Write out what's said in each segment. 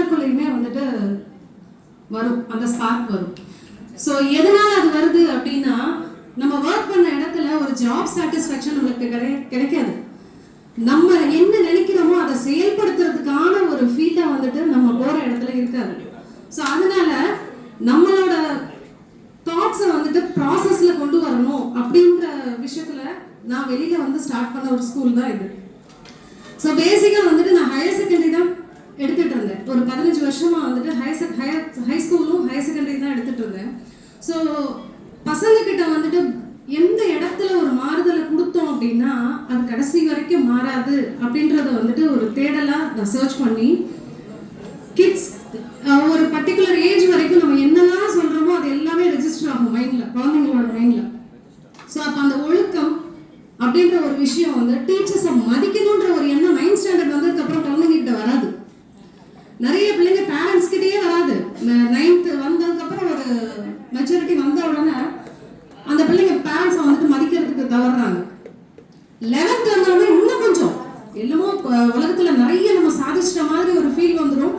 எல்லாருக்குள்ளயுமே வந்துட்டு வரும், அந்த ஸ்பார்க் வரும். ஸோ எதனால அது வருது அப்படின்னா, நம்ம ஒர்க் பண்ண இடத்துல ஒரு ஜாப் சாட்டிஸ்ஃபேக்ஷன் உங்களுக்கு கிடைக்காது. நம்ம என்ன நினைக்கிறோமோ அதை செயல்படுத்துறதுக்கான ஒரு ஃபீல்டா வந்துட்டு நம்ம போற இடத்துல இருக்காது. ஸோ அதனால நம்மளோட தாட்ஸை வந்துட்டு ப்ராசஸ்ல கொண்டு வரணும் அப்படின்ற விஷயத்துல நான் வெளியில வந்து ஸ்டார்ட் பண்ண ஒரு ஸ்கூல் தான் இது. ஸோ பேசிக்கா வந்துட்டு நான் ஹையர் செகண்டரி தான் எடுத்துட்டு இருந்தேன். ஒரு 15 வருஷமா வந்துட்டு ஹை ஸ்கூலும் ஹையர் செகண்டரி தான் எடுத்துட்டு இருந்தேன். ஸோ பசங்க கிட்ட வந்துட்டு எந்த இடத்துல ஒரு மாறுதலை கொடுத்தோம் அப்படின்னா அது கடைசி வரைக்கும் மாறாது அப்படின்றத வந்துட்டு ஒரு தேடலா நான் சர்ச் பண்ணி, கிட்ஸ் ஒரு பர்டிகுலர் ஏஜ் வரைக்கும் நம்ம என்னெல்லாம் சொல்றோமோ அது எல்லாமே ரெஜிஸ்டர் ஆகும் மைண்ட்ல, குழந்தைங்களோட மைண்ட்ல. ஸோ அப்போ அந்த ஒழுக்கம் அப்படின்ற ஒரு விஷயம் வந்து டீச்சர்ஸை மதிக்கணுன்ற ஒரு எண்ணம் 9th ஸ்டாண்டர்ட் வந்ததுக்கு அப்புறம் குழந்தைங்கிட்ட வராது. நிறைய பிள்ளைங்க பேரண்ட்ஸ் கிட்டயே வராது. 9th வந்ததுக்கு அப்புறம் ஒரு மெச்சூரிட்டி வந்த உடனே அந்த பிள்ளைங்க பேரண்ட்ஸை வந்துட்டு மதிக்கிறதுக்கு தவறுறாங்க. 11th வந்தோடனே இன்னும் கொஞ்சம் என்னமோ உலகத்துல நிறைய நம்ம சாதிச்சிட்ட மாதிரி ஒரு ஃபீல் வந்துடும்.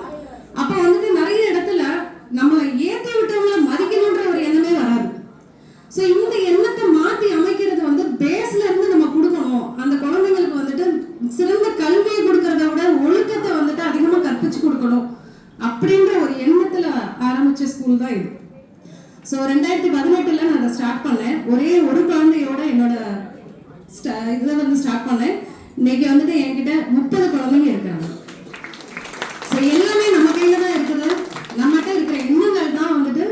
அப்ப வந்துட்டு நிறைய இடத்துல நம்மளை ஏற்றி விட்டவங்கள மதிக்கணுன்ற ஒரு எண்ணமே வராது. ஸோ இந்த எண்ணத்தை மாற்றி அமைக்கிறது வந்து பேஸ்ல இருந்து நம்ம கொடுக்கணும். அந்த குழந்தைங்களுக்கு வந்துட்டு சிறந்த கல்வியை கொடுக்கறத விட ஒழுக்கத்தை வந்துட்டு அதிகமாக கற்பிச்சு கொடுக்கணும் அப்படின்ற ஒரு எண்ணத்துல ஆரம்பிச்ச ஸ்கூல் தான் இது. ஸோ 2018 நான் அதை ஸ்டார்ட் பண்ணேன். ஒரே ஒரு குழந்தையோட என்னோட இதை வந்து ஸ்டார்ட் பண்ணேன். இன்னைக்கு வந்துட்டு என்கிட்ட 30 குழந்தைங்க இருக்காங்க. ஸோ எல்லாமே நம்ம கையில தான் இருக்குது. நம்மகிட்ட இருக்கிற எண்ணங்கள் தான் வந்துட்டு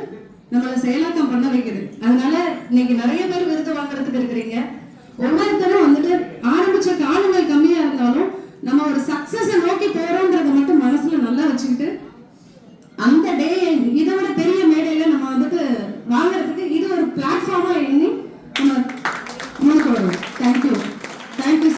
நம்மளை செயலாக்கம் பண்ண வைக்குது. அதனால இன்னைக்கு நிறைய பேர் விருது வாங்குறதுக்கு இருக்கிறீங்க. ஒவ்வொருத்தரும் வந்துட்டு ஆரம்பிச்ச காலங்கள் கம்மியா இருந்தாலும் நம்ம ஒரு சக்சஸை நோக்கி போறோம்ன்றத மட்டும் மனசுல நல்லா வச்சுக்கிட்டு அந்த டே இதை விட பெரிய